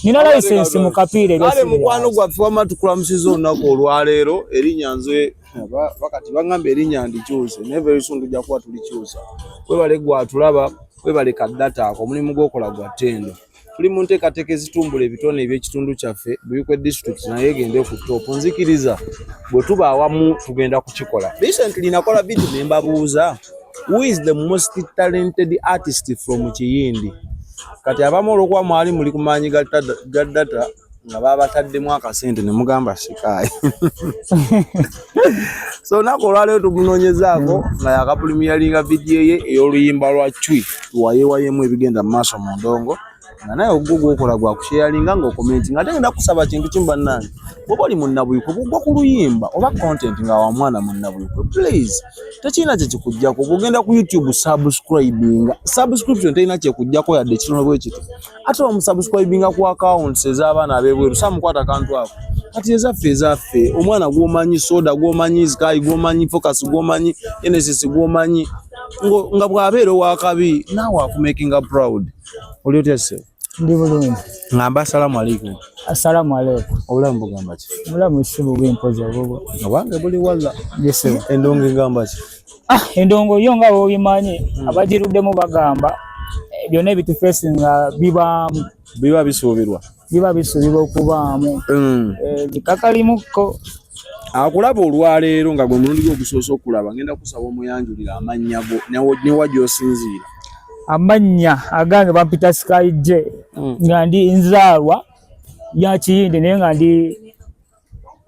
Nina license mu kapire kale mukwano gwaffe wamatukulamusiza olunaku olwaleero erinnya nze bakati baŋŋamba erinnya ndikyuse naye very soon tujja kuba tulikyusa. Webale gwatulaba webale kaddata ako omulimu gw'okola gwa ttendo. Tuli mu nteekateeka ezitumbula ebitone eby'ekitundu kyaffe Buikwe district naye egende ku top. Nzikiriza bwe tuba awamu tugenda kukikola. Recently nakola video ne mbabuuza who is the most talented artist from Kiyindi. Kati abamu olwokuba mwali muli ku maanyi ga data nga babataddemu akasente ne mugamba Sky. So nako olwaleero tumunoonyezaako nga yakapremieringa video ye ey'oluyimba lwa Chui tuwayeewayemu ebigenda mu maaso mu ndongo. Nga naye ogwo gw'okola gwa kusharinga ng'okomenti nga tengenda kusaba kintu kimu bannange. Bw'oba oli munnabuyikwe bugwa ku luyimba oba content nga wa mwana munnabuyikwe please tekirina kye kikuggyako. Bw'ogenda ku YouTube subscribinga subscription terina kye kuggyako yadde kitono bwe kiti. Ate omusubscribinga ku accounts ez'abaana ab'ebweru samukwata kantu ako. Kati ezaffe omwana gw'omanyi Soda gw'omanyi Sky gw'omanyi Focus gw'omanyi Genesis gw'omanyi nga bw'abeera ow'akabi naawe akumakinga proud. Oli otya sse? Ndi bulungi. Ngamba assalamu alaikum. Assalamu alaikum. Obulamu bugamba ki? Obulamu si bubi mpozi obwo. Abange buli walla. Yes. Endongo engamba ki? Endongo yo nga bw'obimanyi abagiruddemu bagamba byonna ebitufeesi nga biba bisuubirwa okubaamu. Bikakalimuko. Akulaba olwaleero nga gwe mulundi gw'ogusoose okulaba ngenda kusaba omuyanjulira amannya go ne wajjosinziira. Amanya agange bampita Sky J nga ndi nzaalwa ya Kiyindi naye nga ndi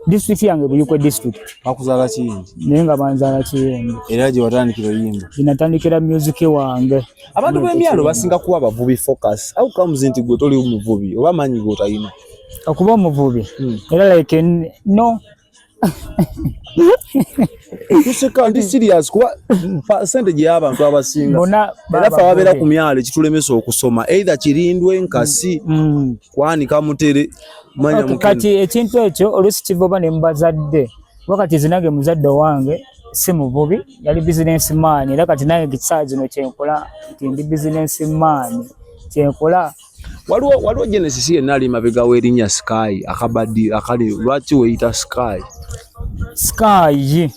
district yange Buikwe district. Bakuzaala Kiyindi naye nga banzaala Kiyindi. Era gye watandikira oyimba? Natandikira music wange. Abantu b'emyalo basinga kuba abavubi Focus. How comes nti gwe toli omuvubi oba manyi gwe otalina? Okuba omuvubi era like no. Kuseka ndi serious kuba percentage y'abantu abasinga era fa wabeera ku myalo ekitulemesa okusoma either Kirindwe Nkasi Kwanika Mutere manya mukene. Kati ekintu ekyo olusi kiva ne mbazadde wakati zinange muzadde wange si muvubi yali business man era kati nange kisaazi no kyenkola ndi business man kyenkola. Waliwo Genesis yenna ali mabega w'erinnya Sky akabaddi akali lwaki weeyita Sky? Sky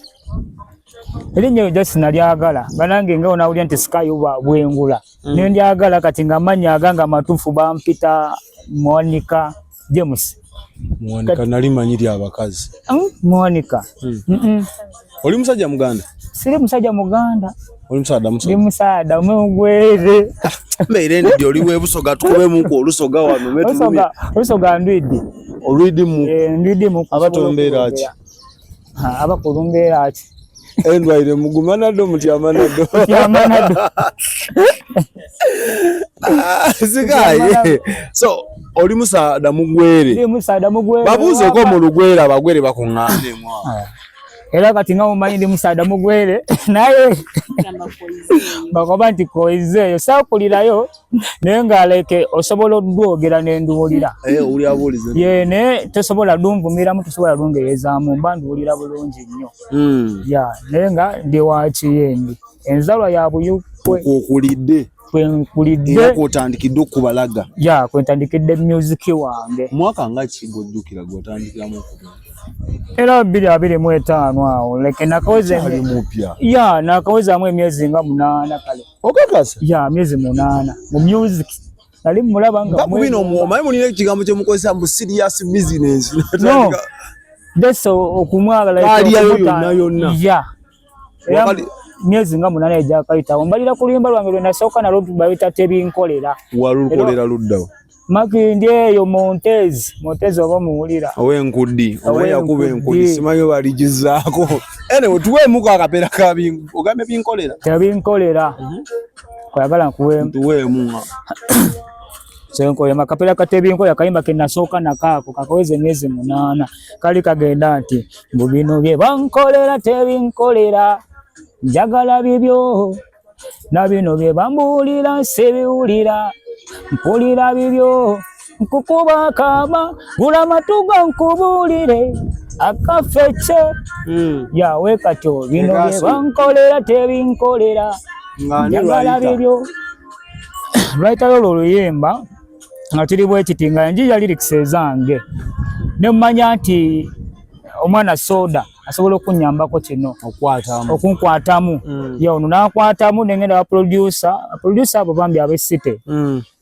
erinnya eryo sinalyagala banange nga onawulira nti Sky oba bwengula naye ndyagala kati nga amannya aganga amatuufu bampita Monica James. Monica nali manyi lya abakazi. Monica. Oli musajja Muganda? Siri musajja Muganda. Oli musaada Ndi musaada omugwere. Mbeire ndi oli webusoga tukubemu ku olusoga wano metu. Olusoga ndwidi. Olwidi mu. Ndwidi mu. Abatombeera ki? Abakulumbeera ki? Endwaire mugumanado mutyamanado. Sikaye. So oli musaada mugwere. Ndi musaada mugwere. Babuze ko mu lugwere abagwere bakuŋŋaane mwa. Era kati nga mumanyi ndi musaada mugwere naye bakoba nti koizeeyo saakulirayo naye nga like osobola odwogera n'enduwulira. Oli abuulize. Ye naye tosobola lunvumiramu tosobola lungeezaamu mba nduwulira bulungi nnyo. Naye nga ndi wa Kiyindi enzalwa ya Buikwe. Okulidde. Kwenkulidde. Era kwotandikidde okubalaga. Kwentandikidde music wange. Mwaka nga ki gw'ojjukira gw'otandikiramu okubalaga? Era 2025 awo like nakaweza ali mupya. Nakaweza emyezi nga 8 kale. Okakasa? Myezi 8 mu music. Nali mulaba nga bino muomaye mulina ekigambo kye mukozesa mu serious business. No. Deso okumwagala yonna. Myezi nga 8 ejja kayita. Mbalira kuluyimba lwange lwe nasooka nalwo bayita tebinkolera. Walukolera luddawo. Makindi eyo Montez oba muwulira. Owenkudi, oba yakuba enkudi simanyi baligizaako. Anyway tuweemuko akapera kabingu ogambe binkolera. Tebinkolera. Kwagala nkuweemu. Tuweemu. Senkoye makapera katebinkolera kayimba ke nasooka nakaako kakaweze emyezi 8 kali kagenda nti mbu bino bye bankolera tebinkolera njagala bibyo na bino bye bambuulira sebiwulira mpulira bibyo nkukuba kama gula matuga nkubulire akafeche yawe katyo bino bye bankolera tebinkolera njagala bibyo lwaita lolo luyimba nga tuli bwekiti nga njija lyrics ezange ne mmanya nti omwana soda asobola okunyambako kino okunkwatamu ya ono nakwatamu nengenda wa producer abo bambi abesite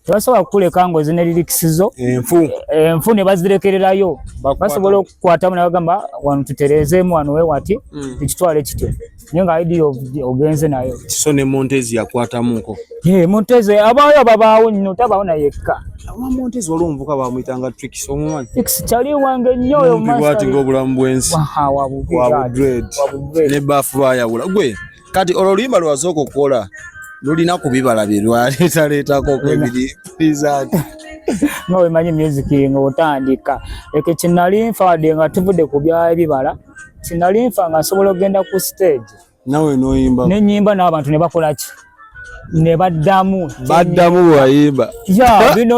tebasobola kukuleka ng'ozina lyrics zo enfu ne bazirekererayo basobola okukwatamu ne bagamba wano tutereezeemu wano wewati ekitwale kityo naye nga idea ogenze nayo so ne Montezi yakwatamuko Montezi abaayo babaawo nno tabaawo na yekka Montezi olw'omuvuka bamuyitanga Trix omumanyi Trix kyali wange nnyo oyo bwati ng'obulamu bwensi ne baafu bayawula gwe kati oluluyimba lwasooka okukola lulina kubibala bye lwaleetaleetako ebirizaati nga wemanyi music nga otandika eke kinali nfaadde nga tuvudde ku bya ebibala kinali nfa nga nsobola okugenda ku stage nawe n'oyimba n'ennyimba n'abantu ne bakola ki ne baddamu wayimba bino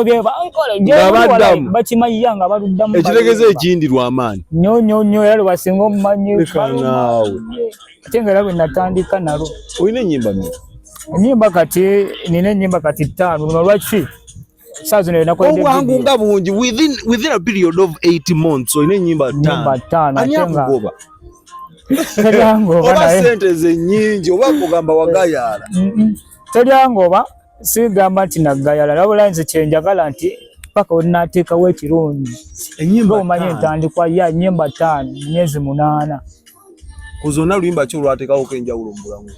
bakimanyira nga baluddamu ekitegeeza ekindi lw'amaanyi nnyo era lwebasinga omumanyi ate nga era bwe natandika nalo olina ennyimba ennyimba kati nina ennyimba kati 5 luno lwaki saa zino obwangu nga bungi within a period of 8 months olina ennyimba 5 ani akugoba oba sente ze nnyingi oba kugamba wagayala teryangoba sigamba nti nagayala labula nze kyenjagala nti paka wenateekawo ekirungi ennyimba omanyi entandikwa ya nnyimba 5 myezi 8 kuzona luyimba ki olwateekawo kenjawulo mu bulamu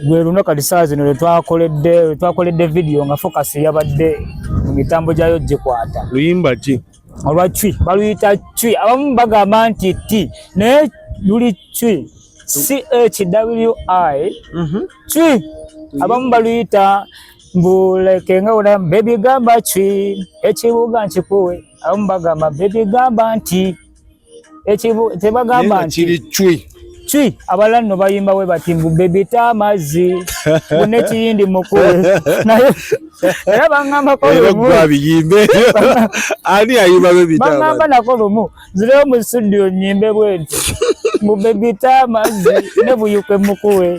gwe luno kati saa zino lwetwakoledde video nga focus yabadde mu mitambo gyayo gikwata luyimba ki olwa cwi baluyita cwi abamu bagamba nti ti naye luli cwi CHWI cwi abamu baluyita mbuleke nga wona baby gamba cwi ekibuga nkikuwe abamu bagamba baby gamba nti tebagamba nti cwi abalala nno bayimba we bati mbu bebita amazzi bune kiyindi mukuwe naye era baŋŋambako baŋŋamba nako lumu zireyo mu studio nnyimbe bwenti mbu bebita amazzi ne buyuke mukuwe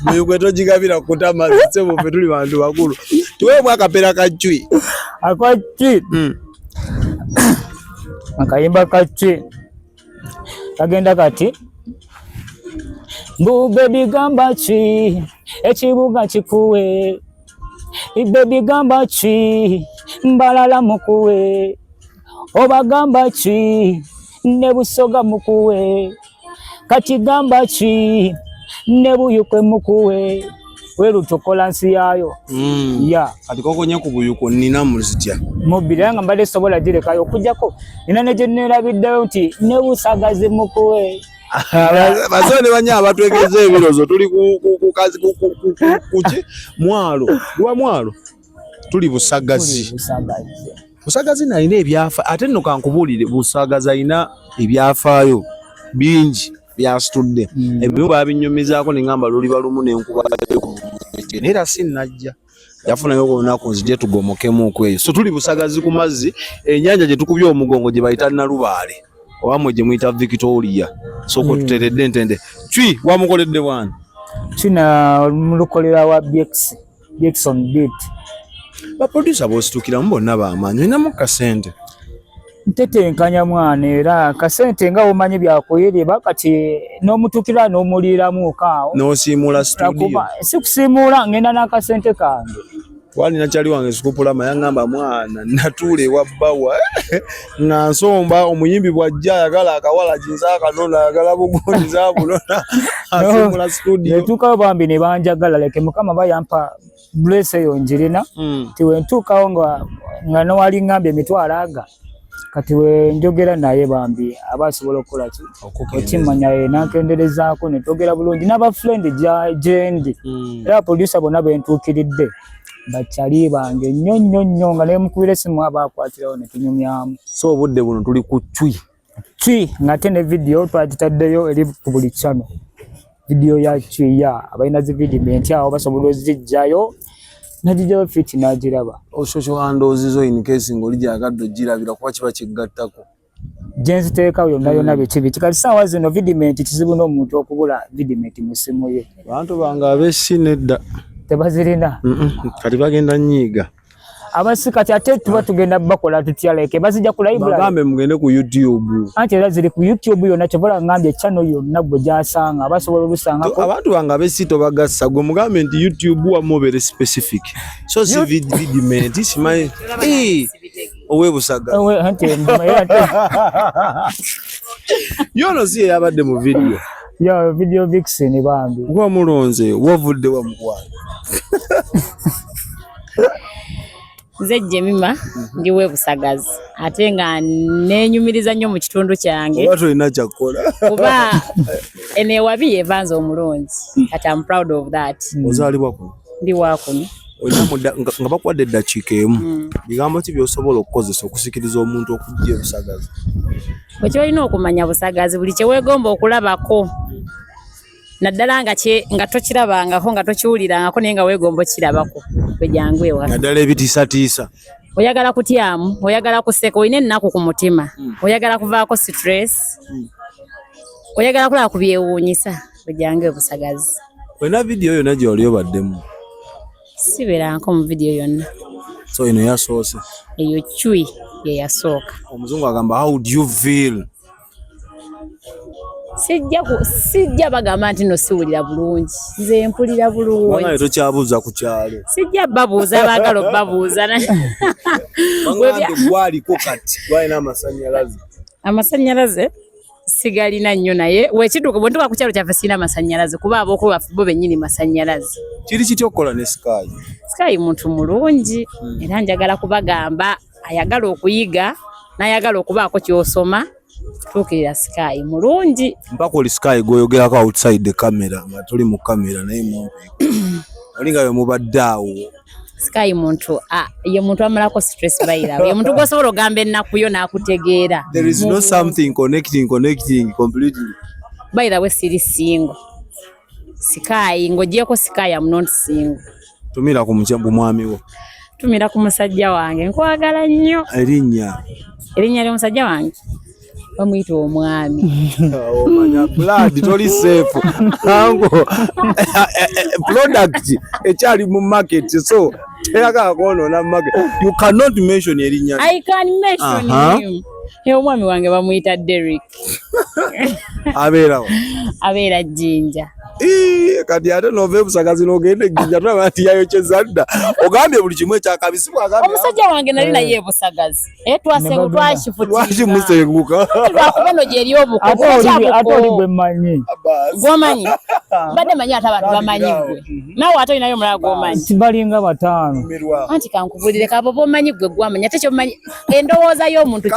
buyuke togigabira kuta amazzi sebufe tuli bantu bakulu tuweemu akapeera ka cwi akwa cwi akayimba ka cwi kagenda kati mbu baby gamba cwi ekibuga kikuwe baby gamba cwi mbalala mukuwe oba gamba cwi ne busoga mukuwe kati gamba cwi ne buyukwe mukuwe werutokola nsi yayo kati kokonye ku buyuko nina muzitya mobile yanga mbadde sobola direkayo okujjako nina ne gye neerabiddeyo nti ne busagazi mukuwe bazone banya abatwegeze ebirozo tuli kuki mwalo lwa mwalo tuli busagazi naina ebyafa ate nno kankubulire busagazi aina ebyafaayo bingi byasitudde ebyo babinyumizaako nengamba luli balumu nenkuba era sinajja yafunayo olunaku nzije tugomokemu okweyo so tuli busagazi ku mazzi ennyanja gye tukubye omugongo gye bayita Nalubaale wamwe gye muyita Victoria soko tuteredde entende cwi wamukoledde bwana kina mulukolera wa Jackson beat ba producer bositukira mbona bamaanyi inamu kasente ntetenkanya mwana era kasente nga omanyi byakuyiriba kati n'omutukira n'omuliramu kaawo n'osiimula studio sikusiimula ngenda n'akasente kange wali nachali wange sikupula mayangamba mwana natule ewa bbawa nga nsomba omuyimbi bwajja ayagala akawala jinza akanona ayagala bugonza bulona asiimula studio netuukayo bambi ne banjagala leke mukama bayampa bless eyo njirina tiwentuukawo nga nowali ngambye emitwalo aga kati we njogera naye bambi abasobola okukola ki okimanya nakenderezaako netwogera bulungi n'abafrendi gyendi era producer bonna bentuukiridde bakyali bange nnyo nga nemukubira essimu abakwatirawo netunyumyamu so obudde buno tuli ku cwi ng'ate ne video twagitaddeyo eri ku buli channel video ya cwi abalina zividimenti awo basobola ozijjayo najijjayo fit nagiraba social handles zo in case ng'olijagadde ogirabira kuba kiba kigattako gyenziteekawo yonna bekibi kati saawa zino vidimenti kizibu n'omuntu okubula vidimenti mu ssimu ye bantu bange ab'essi nedda tebazirina kati bagenda nnyiiga abasika ate tuba tugenda bakola tutya like bazija ku library bagambe mugende ku YouTube anti era ziri ku YouTube yonna kyobola ngambye channel yonna gwe gyasanga basobola obusangako abantu banga besito bagassa gwe mugambe nti YouTube wamu very specific so si vidiment simanyi owebusaga yono si yabadde mu video yo video vixen bambi gwa mulonze wovudde wa mukwana Nze Jemima ndi webusagazi ate nga nenyumiriza nnyo mu kitundu kyange watu ina chakola kuba ene wabi Evans omulungi kati I'm proud of that ozalibwa kuno ndi wakuno nga bakwadde eddakiika emu bigambo ki byosobola okukozesa okusikiriza omuntu okujja ebusagazi bwe kyolina okumanya busagazi buli kyewegomba okulabako naddala nga tokirabangako nga tokiwulirangako naye nga weegomba okirabako bwejangu ewa naddala ebitiisatiisa oyagala kutyamu oyagala kuseka olina ennaku ku mutima oyagala kuvaako stress oyagala kulaba ku byewuunyisa bwejangu ebusagazi wena vidiyo yonna gy'oli obaddemu sibeeranko mu vidiyo yonna so eno yasoose eyo chui ye yasooka omuzungu agamba how do you feel sijja bagamba nti no siwulira bulungi nze mpulira bulungi banga tokyabuuza ku kyalo sijja babuuza baagala obbabuuza banga gwaliko kati gwalina amasannyalaze sigalina nnyo naye wekidduka bwe ntuuka ku kyalo kyaffe sirina amasannyalaze kuba abookulu baffe bo bennyini masannyalaze kiri kitya okukola ne Sky muntu mulungi era njagala kubagamba ayagala okuyiga n'ayagala okubaako ky'osoma tuukirira Sky mulungi mpaka oli Sky gwoyogerako outside the camera nga tuli mu camera naye mumpeeko olinga we mubadde awo Sky muntu ye muntu amalako stress bayira ye muntu gwosobola ogamba ennaku yo n'akutegeera there is no something connecting completely bayira we siri single Sky ng'ogyeko Sky am not single tumira ku mwami wo tumira ku musajja wange nkwagala nnyo erinnya ly'omusajja wange bamuyita omwami omanya blood toli safe nango product ekyali mu market so teyagala kwonoona mu market you cannot mention erinnya I can mention him omwami wange bamuyita Derek abeera Jinja kati ate nove busagazi n'ogende Jinja tulaba nti yayokyeza dda ogambye buli kimu ekyakabisibwa agambye omusajja wange nali naye busagazi twamusenguka lwakubano gyeri obuko ate oli gwe mmanyi gwomanyi badde manyi ate abantu bamanyi gwe naawe ate olinayo omulala gwomanyi tibalinga bataano anti kankubulire kabo bomanyi gwe gwamanyi ate kyomanyi endowooza y'omuntu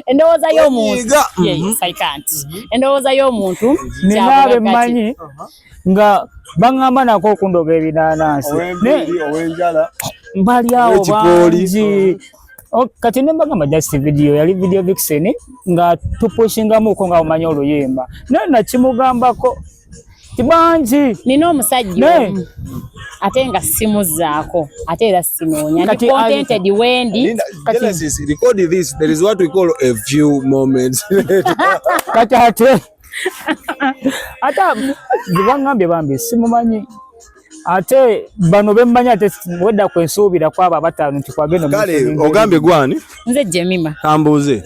endowooza y'omuntu endowooza y'omuntu ninabe mmanyi nga baŋŋamba nako okundoga ebinaanansi mbali awo bangi kati ne mbagamba just video yali video vixen nga tupushingamuko nga omanyi oluyimba naye nakimugambako tibangi nina omusajja ate nga simuzaako ate era sinoonya ndi contented wendi Genesis record this there is what we call a few moments kati ate zibaŋŋambye bambi simumanyi ate bano bemmanyi ate wedda kwensuubira kwabo abataano nti kwagenda kale ogambye gwani nze Jemima kambuuze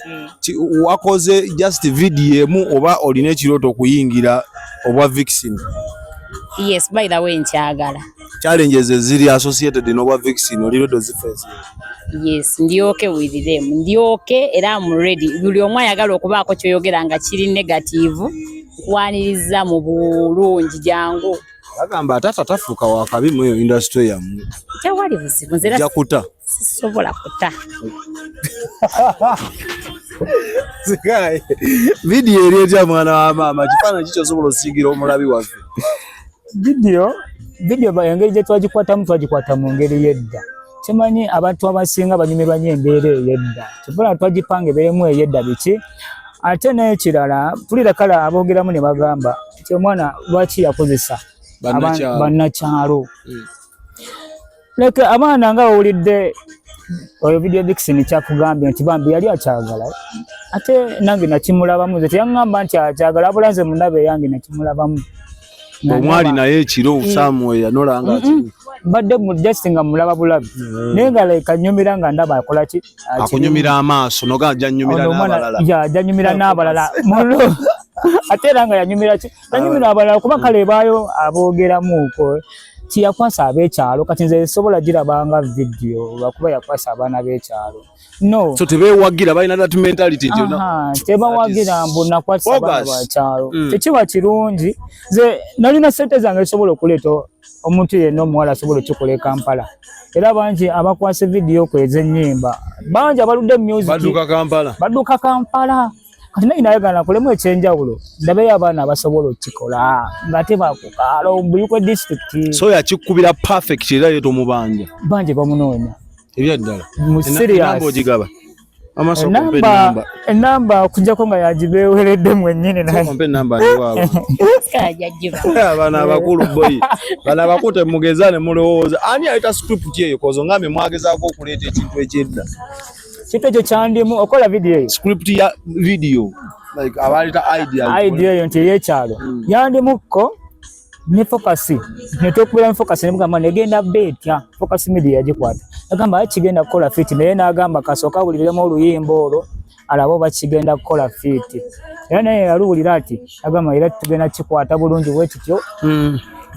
wakoze just video emu oba olina ekirooto okuyingira obwa vixen yes by the way nkyagala challenges eziri associated n'obwa vixen oliro dozifesi yes ndioke with them ndioke era I'm ready buli omwe ayagala okubaako kyoyogera nga kiri negative kwaniriza mu bulungi jangu agamba atatafuuka wakabi mu eyo industry yammwe tewali buzibu nzera jakuta sisobola kuta Sky video eri etya mwana wa maama kifaananyi kikyosobola osiigira omulabi waffe video engeri gye twagikwata mu ngeri yedda kimanyi abantu abasinga banyumirwa nnyo embeera eyedda tubula twagipanga ebeeremu eyedda biki ate n'ekirala tulira kala aboogeramu ne bagamba nti omwana lwaki yakozesa bannakyalo leke abaana nga owulidde oyo video vixen kyakugambye nti bambi yali akyagala ate nange nakimulabamu nze teyaŋŋamba nti akyagala abula nze munnabe yange nakimulabamu omwali naye ekiro somewhere nolanga mbadde mu just nga mulaba bulabi naye nga like anyumira nga ndaba akola ki akunyumira amaaso noga ajja nyumira n'abalala ya ajja nyumira n'abalala muno ate era nga yanyumira ki yanyumira abalala kuba kale baayo aboogeramu ko tiyakwasa ab'ekyalo kati nze sobola girabanga video lwakuba yakwasa abaana b'ekyalo no so tebeewagira balina that mentality nti tebawagira mbu nakwasa abaana b'ekyalo tekiba kirungi nze nalina ssente zange ezisobola okuleeta omuntu yenna omuwala asobola okikola e Kampala era bangi abakwasa video kwe ez'ennyimba bangi abaludde music badduka Kampala kati naye nayagala nakolemu ekyenjawulo ndabeyo abaana abasobola okikola nga tebakukaalo buli kwe district so yakikubira perfect era yeto mubanja bangi bamunoonya ebyaddala mu serious ogigaba enamba kujjako nga yagibeeweredde mwennyini abaana abakulu boyi bana abakute mugezane mulowooza ani ayita script eyo kozo ngambe mwagezaako okuleeta ekintu ekyedda kintu ekyo kyandimu okola video eyo script ya video like abalita idea eyo nti eyekyalo yandimukko ne focus netokubira focus nebugamba negenda betya focus media yagikwata agamba akigenda kukola fit naye nagamba kasooka buliremu oluyimbo olwo alabo bakigenda kukola fit era naye yaluwulira ati agamba era tugenda kikwata bulungi bwekityo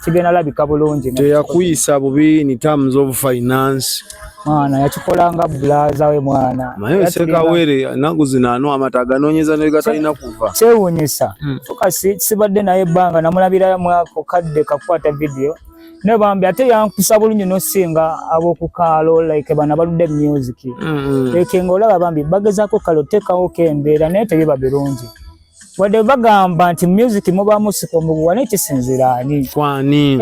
kigenda labika bulungi teyakuyisa bubi in terms of finance mwana yakikolanga blaza we mwana naye sekawere naguzinaano amata ganoonyeza ne gatalina kuva kyewuunyisa fokasi sibadde naye ebbanga namulabira mwako kadde kakwata video ne bambi ate yankusa bulungi nosinga abokukaalo like bana baludde music like ngolaba bambi bagezaako kalo tekawo kembeera naye tebiba birungi wadde bagamba nti music muba musiko mubuwa nekisinzira ani kwani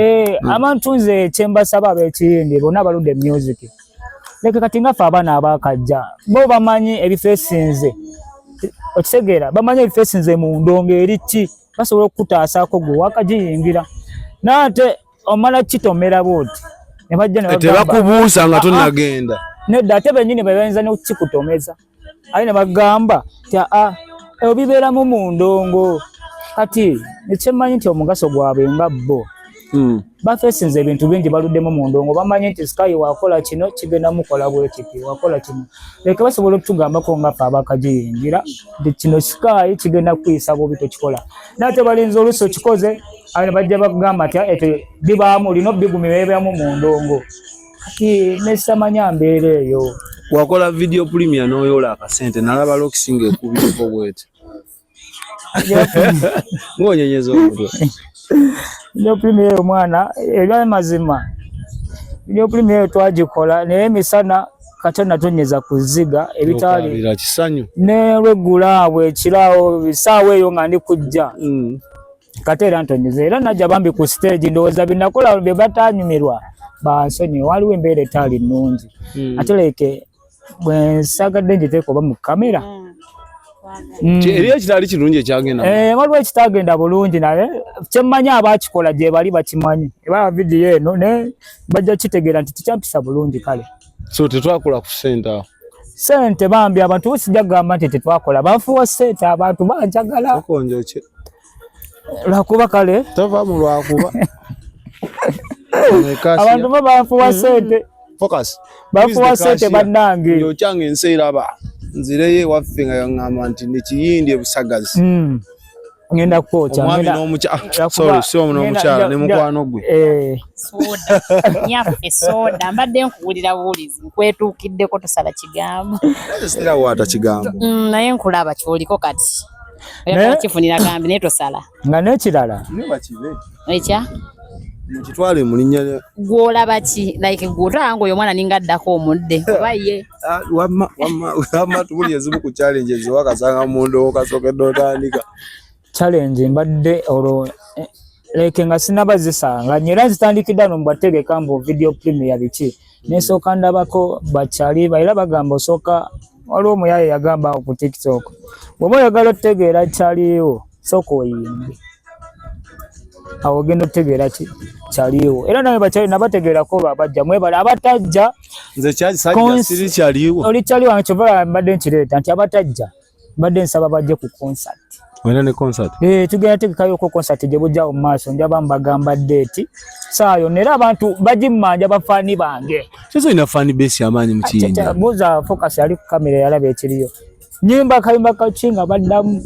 abantu nze kyembasaba ab'ekiyindi bonna baludde music leke kati ngafe abaana abakajja bo bamanyi ebifo esinze okitegeera bamanyi ebifo esinze mu ndongo eriki basobola okukutaasaako gwe wakagiyingira naate omala kitomera booti ne bajja ne tebakubuusa nga tonnagenda nedda ate bennyini bebayinza nekikutomeza aye ne bagamba ti ebyo bibeeramu mu ndongo kati nekyemmanyi nti omugaso gwabwe nga bo bafesinze ebintu bingi baluddemu mu ndongo bamanyi nti Sky wakola kino kigenda mukola bwekiti wakola kino leke basobola okutugambako ngaffe abakagiyingira nti kino Sky kigenda kuyisa bubi tekikola naate balinza oluusi okikoze aye bajja bagamba nti eto bibaamu lino bigumi bebeeramu mu ndongo kati nesamanya mbeera eyo wakola video premier n'oyoola akasente nalaba lokisinga ekubireko bwete ng'onyenyeza omutwe video premier omwana ebya mazima video premier twagikola naye emisana katana tonyeza kuziga ebitali kisanyu ne regula bwe kiraawo bisaawe eyo nga ndi kujja katera ntonyeza era najja bambi ku stage ndowooza binakola bye batanyumirwa bansonyi waliwo embeera etaali nnungi ate leke bwensagadde njiteeka oba mu kamera eri ekitali kirungi ekyagenda waliwo ekitagenda bulungi naye kyemmanyi abakikola gye bali bakimanyi eba vidiyo eno ne bajja kitegeera nti tikyampisa bulungi kale so tetwakola ku ssente awo ssente bambi abantu sijja kugamba nti tetwakola bafuwa ssente abantu banjagala okonjoke lwakuba kale tova mu lwakuba abantu bo bafuwa ssente focus bafuwa ssente bannange yokyange ensi eraba nzireye waffe nga yaŋŋamba nti nekiyindi ebusagazi ngenda kukooca omwami n'omukyala si omu n'omukyala ne mukwano gwe soda nyaffe soda mbadde nkuwulira buwulizi nkwetuukiddeko tosala kigambo sitirawaata kigambo naye nkulaba kyoliko kati kifunira gambi naye tosala nga n'ekirala ekya mukitwale mu linnya gwolaba ki like gwotanga oyo omwana ninga addako omudde oba ye wamma tubuli ezimu ku challenge eziwakasanga mu ndoowo kasookedde otandika challenge mbadde olwo leke nga sinabazisanga era nzitandikidde no mbategeka mbu video premier biki nesooka ndabako bakyali era bagamba osooka waliwo omuyaye yagamba ku TikTok bw'oba oyagala otegeera kyaliwo sooka oyimbe awo genda otegeera kyaliwo era naye bakyali nabategeerako babajja mwebala abatajja nze kyalisajja siri kyaliwo oli kyaliwo kyova mbadde nkireeta nti abatajja mbadde nsaba bajje ku concert Wena ne concert? Tugenda tegekayo ko concert gye bujja mu maaso njaba mbagamba date. Saayo nera abantu bagimanja bafani bange. Kizo ina fani base yamanyi mu kiyindi. Buza focus ali ku kamera yalabe ekiriyo. Nyimba kayimba kachinga baddamu.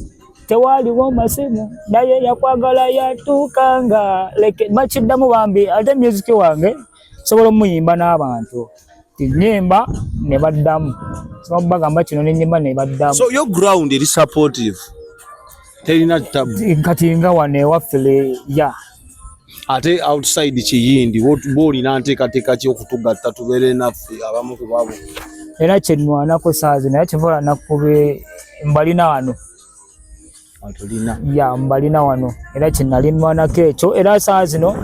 Tewaliwo masimu naye yakwagala yatukanga like machiddamu bambi ate music wange sobola muyimba n'abantu nyimba ne baddamu so bagamba kino ne nyimba ne baddamu. So your ground is supportive. Terina tabu kati nga wane wafile ya ate outside kiyindi boli nanteekateeka ki okutugatta tubeere naffe abamu ku babo era kyenwanako saazi naye kivola nakube mbalina wano atulina ya mbalina wano era kinalinwanako ekyo era saazi no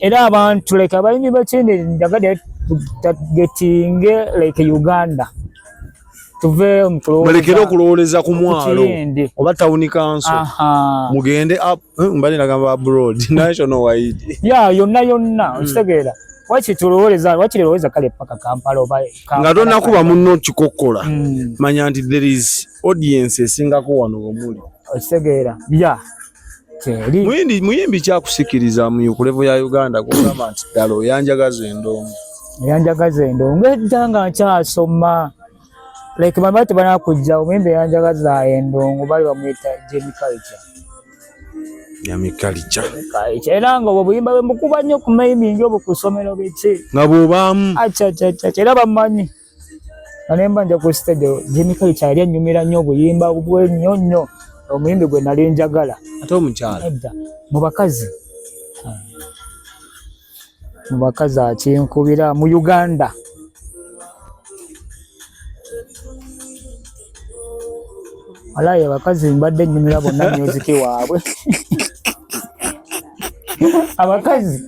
era abantu like abayimbi bakindi njagade getinge like Uganda tuve mulekere okulowoleza ku mwalo oba tawuni kanso mugende mbali nagamba abroad national wide ya yonna okitegeera wakirowoleza kale paka Kampala oba nga tonakuba munno kikokkola manya nti there is audience esingako wano omuli okitegeera ya muyimbi kyakusikiriza mu kulevo ya Uganda kugamba nti ddala oyanjagaza endongo ejjanga nkyasoma like mama tebana kujja omwembe yanjagaza endongo bali bamwita Jamie Culture era nga obuyimba bwe mukuba nnyo ku mayimbi obo ku ssomero biki nga bw'obaamu era bamanyi anemba nja ku stage Jamie Culture yali annyumira nnyo obuyimba bwe nnyo omuyimbi gwe nali njagala ate omukyala mu bakazi akinkubira mu Uganda alaye bakazi mbadde nnyumira bonna music waabwe abakazi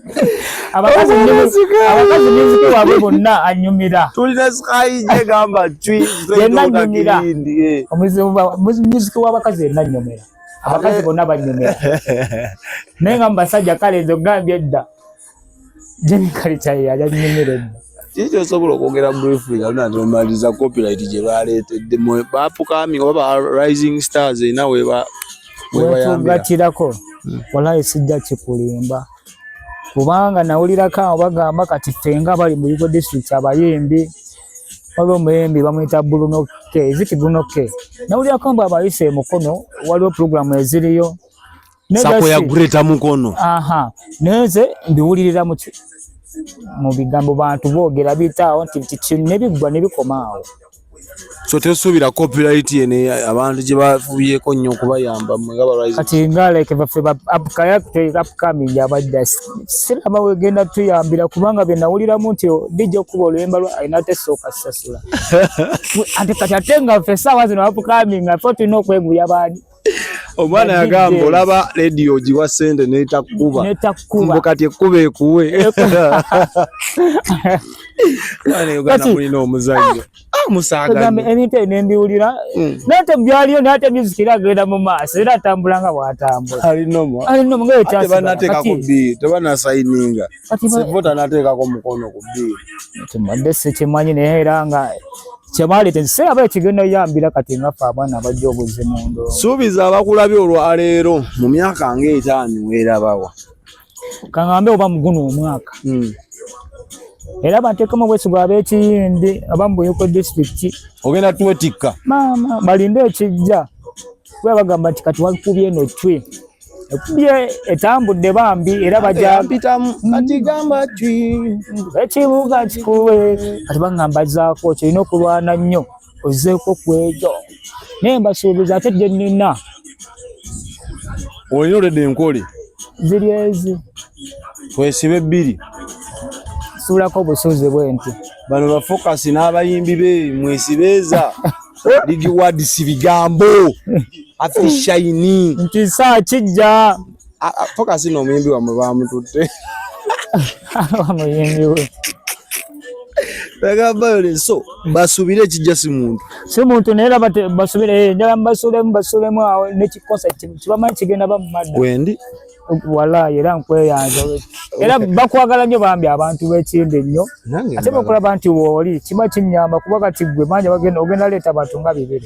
music waabwe bonna anyumira tulina skyje gamba music w'abakazi yenna nyumira abakazi bonna banyumira naye nga mbasajja kale nze ogambye edda Jamie Culture yanyumira edda Chicho sobola okwogera briefly nga nomaliza copyright gye baleetedde bapukami oba rising stars nawe wetugatirako walayi sijja kikulimba kubanga nawulirako abo bagamba kati fenga bali mu Yugo district abayimbi waliwo omuyimbi bamuyita Bruno K nawulirako mbu abayise emukono waliwo programu eziriyo sako ya Greta Mukono neze mbiwulirira mu bigambo bantu boogera bitaawo nti nebigwa nebikomaawo so tesuubira copyright yene abantu gye bafubyeko nnyo okubayamba kati nga like baffe upcoming abadda siraba wegenda tuyambira kubanga bye nawuliramu nti dijja okuba oluyimba lwa ayina tesooka sasula ate kati ate nga ffe essaawa zino upcoming afe tulina okweguya baani omwana yagamba olaba radio giwa sente netakuba mbo kati ekkuba ekuwe Uganda mulina omuzannyo musaaganye emite nembiwulira nate byaliyo nate music iragenda mu maaso era atambula nga bwatambula alinomo tebanateeka ku bbiri tebanasayininga sivota nateekako mukono ku bbiri kimadde sikimanyi naye era nga kyebaleete nti aba ekigenda yambira kati nga ffe abaana abajja obuzimu ndo suubiza abakulabye olwaleero mu myaka nga5 weerabawa kaŋŋambe oba muguno omwaka era bateekemu obwesigwa ab'ekiyindi abamu bu Yugo district ogenda twetikka maama balinde ekijja kuba bagamba nti kati wakubye eno twi ekubye etambudde bambi era bajampitamu kati gamba twi ekibuga kikuwe kati bagamba zaako kirina okulwana nnyo ozzeeko ku egyo naye mbasuubiza ate gye nnina olina oledde enkole ziri ezi twesibe 2 suulako obusuuzi bwenti bano bafocus n'abayimbi be mwesibeeza ligi wadisi bigambo afishayini nti saa kijja focus n'omuyimbi wamwe bamututte omuyimbi we bagamba yole so basubire ekijja si muntu naye era basubire njala basulemu awo nekikosa kibamanyi kigenda bamumadda wendi wala era nkweyanja era bakwagala nnyo bambi abantu b'ekindi nnyo ate bakulaba nti wooli kiba kinyamba kuba kati gwe manja ogenda leeta bantu nga 2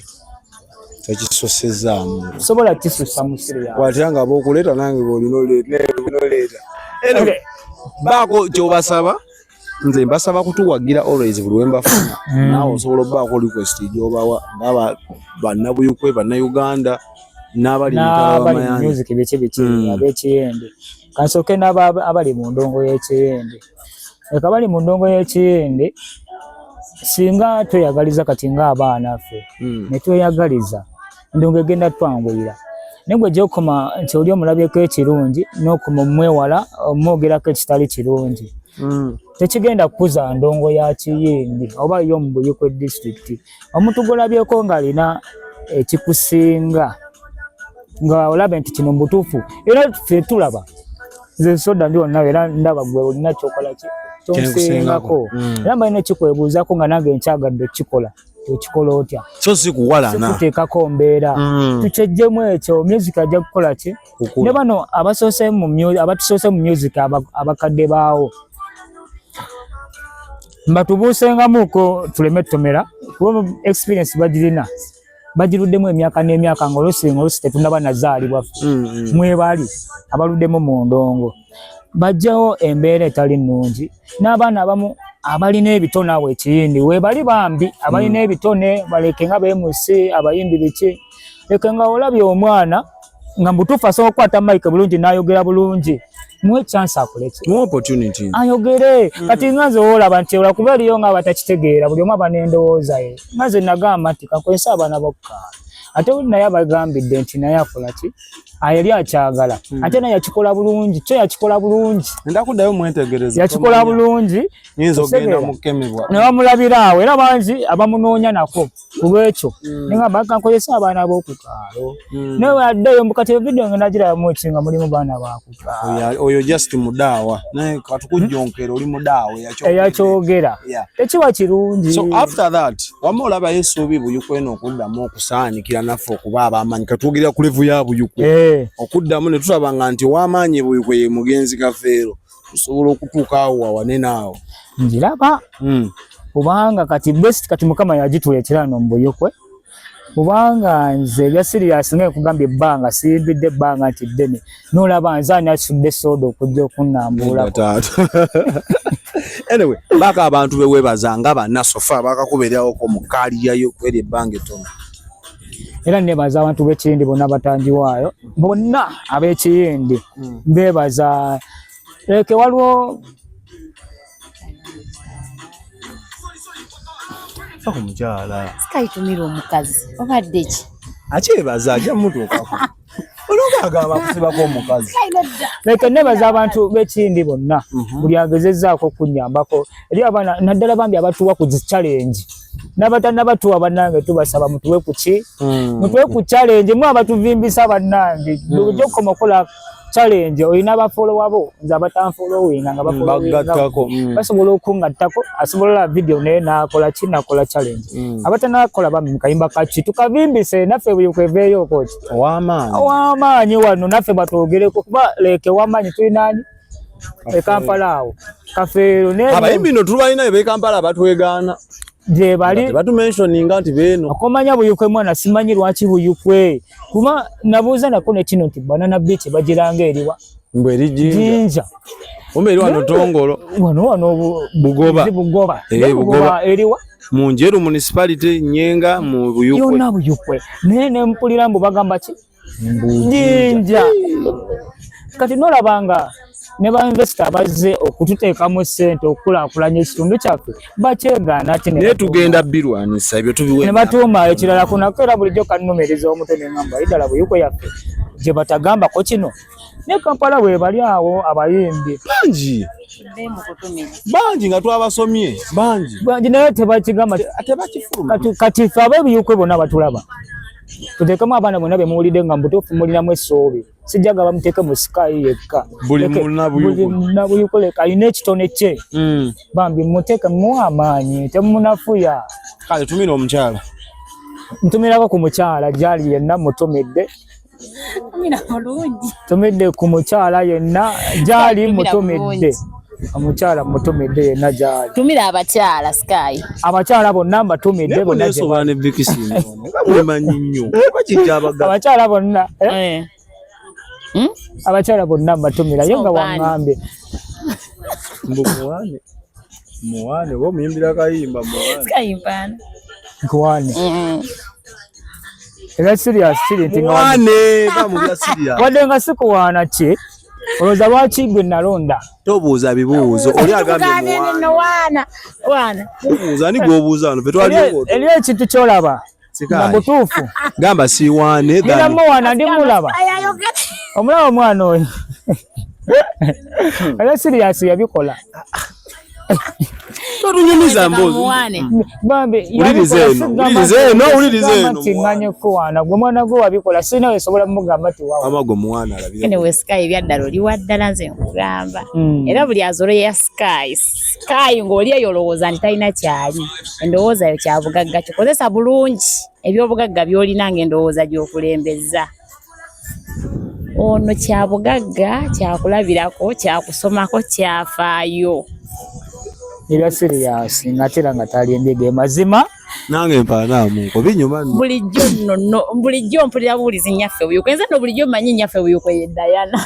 takisosezaamu sobola kisusa musire ya watanga bokuleta nange bolinoleta baako kyobasaba nze mbasaba kutuwagira always buli wembafuna naawe osobola obbaako request gyobawa ngaba bannabuyukwe bannayuganda n'abali n'abali music biki ab'ekiyende kansooke n'abali mu ndongo y'ekiyende eka bali mu ndongo y'ekiyende singa tweyagaliza kati ng'abaana ffe ne tweyagaliza ndongo egenda twanguyira naye gwe gy'okoma nti oli omulabyeko ekirungi n'okoma omwewala omwogerako ekitali kirungi tekigenda kukuza ndongo ya Kiyindi oba yo mu Buyikwe district omuntu gw'olabyeko ng'alina ekikusinga nga olabe nti kino mbutuufu era ffe tulaba nze soda ndiwo nawe era ndaba gwe olina kyokola kyonsingako era mbalina ekikwebuuzako nga nange nkyagadde okukikola okikola otya so si kuwalana sikuteekako mbeera tukyejjemu ekyo music ajja kukola ki ne bano abasoose mu music abakadde baawo mbatubuusengamuko tuleme ttomera kuba experience bagiruddemu emyaka n'emyaka ng'olusi tetunaba nazaalibwa mwebali abaluddemu mu ndongo bajjawo embeera etali nnungi n'abaana abamu abalina ebitone awo Ekiyindi weebali bambi abalina ebitone baleke nga beemusi abayimbi biki leke nga olabye omwana nga mbutuufu asobola okukwata mike bulungi n'ayogera bulungi muwe chance akoleki mu opportunity ayogere kati nga nze olaba nti olakuba eriyo nga batakitegeera buli omu aba n'endowooza ye nga nze nagamba nti kakozesa abaana bokkaala ate naye abagambidde nti naye akola ki yali akyagala ate naye yakikola bulungi kyo yakikola bulungi ndakuddayo mwetegereza yakikola bulungi nyinza ogenda mukemebwa ne bamulabira awo era bangi abamunoonya nako kulwekyo nengamba kankozesa abaana b'okukaalo naye addeyo mbukati evidiyo ngenda giraba ekinga mulimu baana bakukaalo oyo just mudaawa naye katukujjonkera oli mudaawa eyakyogera tekiba kirungi so after that wama olaba Yesuubi Buyukwe okuddamu okusaanikira naffe okuba ab'amaanyi katwogerera ku levu ya Buyukwe okuddamu ne tulabanga nti w'amaanyi Buyukwe ye mugenzi Kafeero tusobola okutuuka awo awanene awo njiraba kubanga kati best kati Mukama yagituleetera no mu Buyukwe kubanga nze ebya serious nga kugambye ebbanga siyimbidde ebbanga nti ddene n'olaba nze ani asudde soda okujja okunnambulako anyway baka abantu bewebaza nga bannasofa bakakubeerako mu kaaliyayo kweri ebbanga ettono era nebaza abantu b'Ekiyindi bonna batangiwaayo bonna ab'Ekiyindi bebaza leke waliwo omukyala sikaitumira omukazi obadde ki akyebaza ajja mutuukako olwogagamba kusibako omukazi leke nebaza abantu b'Ekiyindi bonna buli agezezzaako okunyambako eri abaana naddala bambi abatuwa ku challenge n'abatannabatuwa bannange tubasaba mutuwe ku ki mutuwe ku challenge mu abatuvimbisa bannange bulijjo okukoma okola challenge olina abafolowa bo nze abatanfolowinga nga bafolowingaako basobola okungattako asobola video naye nakola ki nakola challenge abatanakola bambi mukayimba kaki tukavimbise naffe buyukweveeyo okoti ow'amaanyi wano naffe batwogereko kuba leke w'amaanyi tulinaani Kampala awo Kafeero abayimbi no tubalina eb'Ekampala abatwegaana je bali batumentioninga nti beeno akomanya Buyukwe mwana simanyi lwaki Buyukwe kuba nabuuza nako ne kino nti Banana Beach bagiranga eriwa mbweri jinja omberi wano Tongolo wano Bugoba eriwa mu Njeru municipality Nyenga mu Buyukwe yonna Buyukwe ne mpulira mbu bagamba ki jinja kati nolabanga ne ba investor bazze okututeekamu ssente okukulaakulanya ekitundu kyaffe bakyegaana ati naye tugenda birwanisa ebyo tubiwe ne batuuma ekirala kunako era bulijjo kannumereza omuto ne ngamba iddala Buyukwe yaffe gye batagambako kino ne Kampala bwe bali awo abayimbi bangi nga twabasomye bangi naye tebakigamba kati ffe ab'Ebuyukwe bonna batulaba tuteekemu abaana bonna be muwulidde nga mbutuufu mulinamu essuubi sijjaga bamuteeke mu sikayi yekka buli Buyukwe leka alina ekitone kye bambi muteeke muwa amaanyi temunafuya kale tumira omukyala ntumirako ku mukyala gyali yenna mutumidde tumidde ku mukyala yenna gyali mutumidde omukyala mutumidde yenna gyali. Tumira abakyala Sky. Abakyala bonna mbatumidde bonna gye bali. ne Vikisi mwemanyi nnyo bakijja abaga Abakyala bonna abakyala bonna mbatumira ye nga So waŋŋambe. mbu muwane wo muyimbira kayimba muwane Sky mpana. Nkuwane. Era serious kiri nti nga muwane bamubya siria wadde nga sikuwaana ki olowooza lwaki gwe nalonda. tobuuza bibuuzo oli agambye Wana. mubuuza ani gw'obuuza wano fe twaliwo Eri ekintu ky'olaba nga butuufu. gamba siwane Ngenda muwaana ndi mulaba. Omulaba omwana oyo. Era serious yabikola. totunyumiza mbozi Bambi Ulirize eno. Tinganye kuwaana gwe mwana gwe wabikola sina wesobola mugamba nti wawa. amago muwane alabira Anyway Sky byaddala oli waddala nze nkugamba. Era buli azolo ya Sky ng'oli eyo olowooza nti talina kyali. Endowooza yo kya bugagga kikozesa bulungi ebyobugagga by'olina ng'endowooza gy'okulembeza. Ono kya bugagga kyakulabirako kyakusomako kyafaayo. Era serious ngatera nga tali endege mazima. nange mpaanaamuko binyuma nno Bulijjo mpulira buwulizi nnyaffe buyuko nze no bulijjo mmanyi nnyaffe buyuko ye Diana.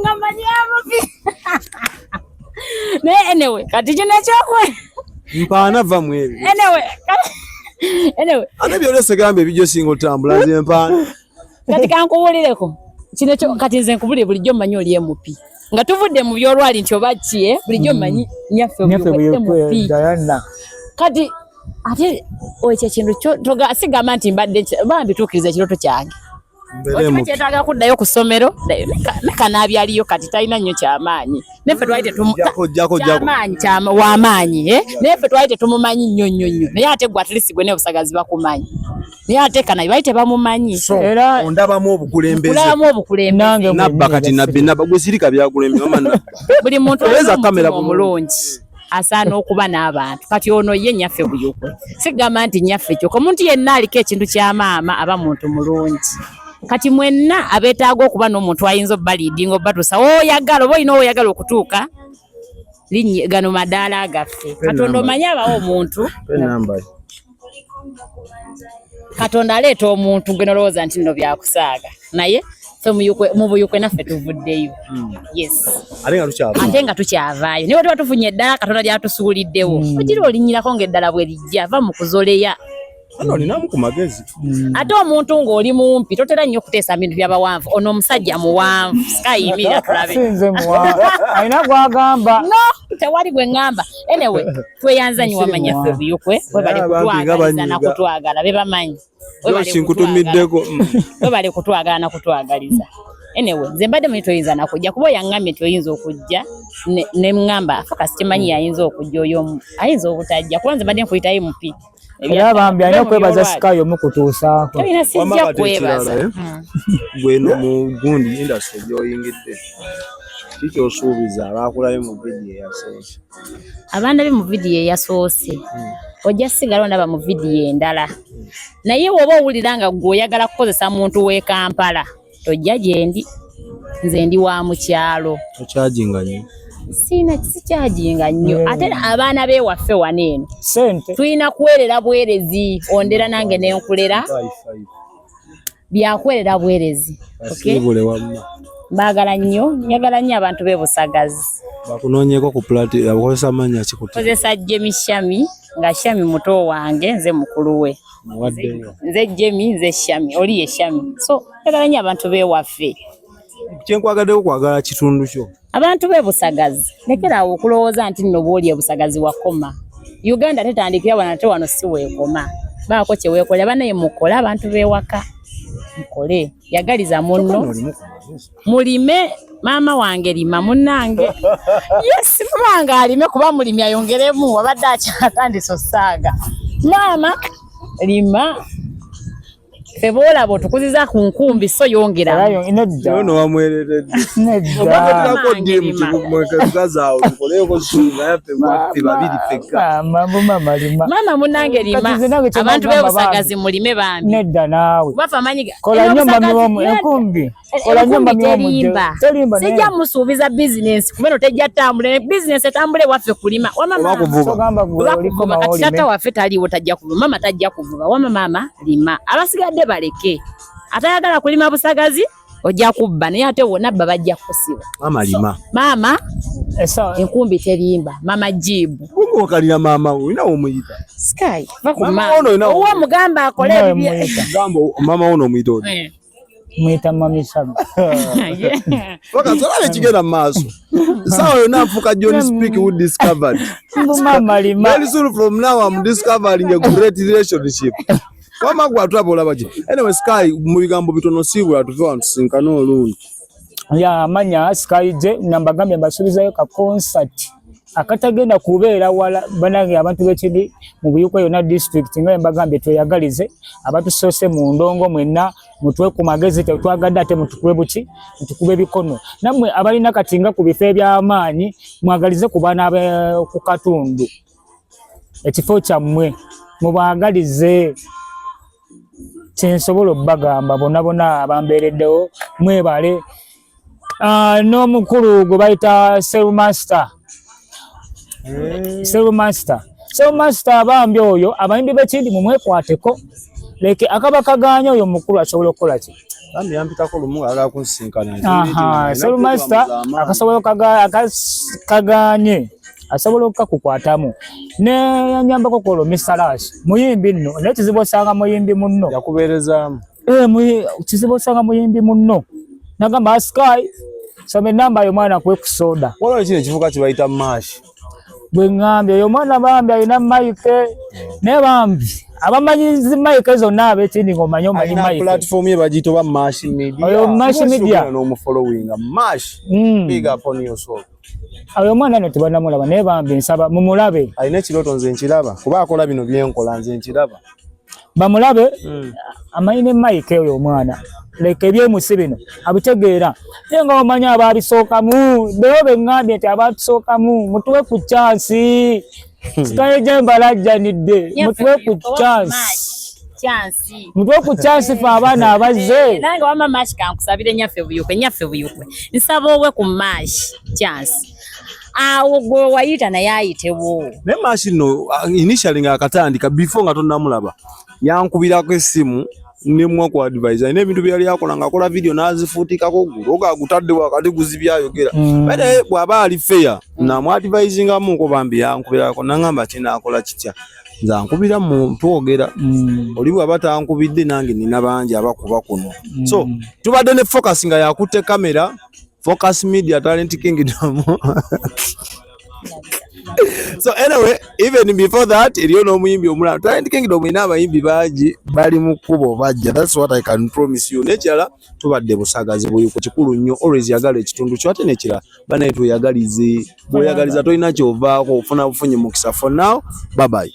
Nga mmanyi amubi. Naye anyway kati kino ekyokwe. mpaana va mu ebyo Anyway ate byolese gamba ebijjo singa otambula nze mpaana kati kankubuulireko kino kyo kati nze nkubulire bulijjo mmanyi oli MP. Nga tuvudde mu byolwali nti oba ki bulijjo mmanyi nnyaffe buyuko MP. Diana. Kati ate ekyo kintu sigamba nti mbadde bambituukiriza ekiroto kyange. Okimanyi kyetaaga kuddayo ku ssomero ne kanaabi aliyo kati talina nnyo kyamaanyi. Neffe twali wamaanyi neffe twali tetumumanyi nnyo. Naye ate gwe atlisi gwe n'obusagazi bakumanyi. Naye ate kanaabi bali tebamumanyi. Era ondabamu obukulembeze nabba kati nabbi gwe sirika byakulembye mama nabba buli muntu omulungi asaana okuba n'abantu. Kati ono ye nnyaffe buyukwe. Sigamba nti nnyaffe kyokka omuntu yenna aliko ekintu kya maama aba muntu mulungi. Kati mwenna abeetaaga okuba n'omuntu ayinza obbaliidinga obbatuusa oyagala oba olina oyagala okutuuka gano madaala gaffe. Katonda omanyi abawo omuntu Katonda aleeta omuntu gwe nolowooza nti nno byakusaaga naye ffe mu buyukwe naffe tuvuddeyo. Yes ate nga tukyavaayo naye tuba tufunye eddala Katonda lyatusuuliddewo ogira olinnyirako ng'eddala bwe lijja va mu kuzoleya. olinamu ku magezi Ate omuntu ng'oli mumpi totera nnyo okuteesa bintu by'abawanvu. Ono omusajja muwanvu Sky yimira tulabe. sinze muwanvu alina gwagamba. No tewali gwe ngamba. Anyway tweyanza nnyo wamanya ffe buyukwe bwe bali kutwagaliza na kutwagala be bamanyi. kinkutumiddeko bwe bali kutwagala na kutwagaliza. Anyway nze mbadde manyi toyinza nakujja kuba oyaŋŋambye nti oyinza okujja ne ŋŋamba fokasi kimanyi yayinza okujja oyo ayinza obutajja kuba nze mbadde nkuyita MP. Era bambi alina okwebaza Sky omukutuusaako. Talina sijja kwebaza. gwe no mu gundi industry gy'oyingidde kiki osuubiza abaakulayo mu vidiyo eyasoose Abaana be mu vidiyo eyasoose ojja sigala ondaba mu vidiyo endala naye woba owulira nga gwe oyagala kukozesa muntu w'e Kampala tojja gye ndi. Nze ndi wa mu kyalo. okyajinga nnyo Siina kisikyajinga nnyo ate abaana beewaffe wano eno Sente tulina kuweerera bwerezi. Ondera nange nenkulera byakuweerera bwerezi. asiibule wamma Baagala nnyo njagala nnyo abantu b'e Busagazi. bakunoonyeeko ku plati abakozesa mannya kikuti Kozesa Jemi Shami nga Shami muto wange nze mukulu we. muwaddeyo Nze Jemi nze Shami oli ye Shami. So njagala nnyo abantu beewaffe. kyenkwagaddeyo kwagala kitundu kyo Abantu b'e Busagazi lekeraawo okulowooza nti nno bw'oli e Busagazi wakoma. Uganda tetandikira wano ate wano si weekoma. Baako kye weekolera banaye mukole abantu beewaka mukole yagaliza munno mulime. Maama wange lima munnange. Yes mama wange alime kuba mulimi ayongeremu wabadde akyatandise osaaga. Maama lima Febola bo tukuziza ku nkumbi so yongera. Ono wamwereredde. Obanga tulako ndimu mwekazaawo tukoleyo ko sunga yafe mwafe babiri fekka. Mama munange lima. Abantu b'ebusagazi mulime bambi. Nedda naawe. Bafa manyiga. Kola nnyo mami w'omu enkumbi. Kola nnyo mami w'omu. Terimba. Sijja musuubiza business kubera tejja tambule. Business etambule waffe kulima. Wamama sogamba gwe oliko mawolime. Kati tata waffe taliwo tajja kuvuba. Mama tajja kuvuba. Wamama lima. Abasigadde baleke. Atayagala kulima busagazi ojja kubba naye ate wonna baba bajja kusiba. Mama lima. Mama enkumbi terimba. Mama jibu. Gumu okalira mama ulina omuyita. Sky. Mama ono ina. Owa mugamba akole bibye. Gambo mama ono omuyita oli. Mwita mami sabu. Waka zola kigenda maaso. Sawa yona afuka John Speak who discovered. Mama lima. Very soon from now I'm discovering a great relationship. Wama gwa twabula baje. Anyway Sky mu bigambo bitono sibula tuva ntusinkana olungi. Ya manya Sky je nambagambye basubizayo ka concert. Akatagenda kubeera wala banange abantu b'ekidi mu Buyikwe yona district nga mbagambye tweyagalize abantu sose mu ndongo mwenna mutwe ku magezi tetwagadde ate mutukube buki mutukube bikono namwe abalina katinga ku bifo by'amaanyi mwagalize ku baana ku katundu ekifo kyammwe mubagalize kyensobola obbagamba bonna abambeereddewo mwebale n'omukulu gwe bayita Master abambi oyo abayimbi b'ekindi mu mwekwateko leke akabakaganya oyo mukulu asobola okukola ki bambi yampitako lumu ala kunsinkana Master akasobola kaganye asobola okukukwatamu ne yanyambako kolo Mr. Lash muyimbi nno naye kizibu osanga muyimbi munno yakubeerezaamu kizibu osanga muyimbi munno nagamba Sky some namba yo mwana kwe kusoda wala kino ekivuka kibayita mash bwe ngambye oyo mwana bambi alina mike ne bambi abamanyizi mike zonna ab'ekindi ng'omanyi omanyi mike platform ye bagiyita oba mash media oyo mash media n'omufollowinga mash big up on yourself oyo mwana no tebanamulaba naye bambi nsaba mumulabe alina ekirooto nze nkiraba kuba akola bino byenkola nze nkiraba bamulabe amanyi ne mike oyo omwana leke ebyemusi bino abitegeera naye nga omanyi abaabisookamu bewo beŋŋambye nti abatusookamu mutuwe ku chansi Sky je mbalajjanidde mutuwe ku chansi mutuwe ku chansi fe abaana abazze nange wama mashi kankusabire nyaffe buyukwe nsaba owe ku mashi chansi awo gwe wayita naye ayitewo ne mashi no initially nga akatandika before nga tonnamulaba yankubirako essimu nemwa ku advisor ine bintu byali yakola ngakola video nazifutikako gulu ogagutadde wakati guzibyayogera bade bwaba ali fair na mu advising amu ko bambi yankubirako nangamba kinakola kitya nza nkubira mu twogera oli bwaba tankubidde nange nina banje abakuba kuno so tubadde ne focus nga yakutte kamera Focus Media Talent Kingdom. So anyway, even before that, iliyo no muyimbi omulala Talent Kingdom ina abayimbi baji bali mu kubo bajja. That's what I can promise you. Nechala tubadde busagazi buyuko kikulu nnyo always yagala ekitundu kyo ate nekira bana etu yagalize boyagaliza toyina kyovaako ofuna bufunye mukisa. For now, bye bye.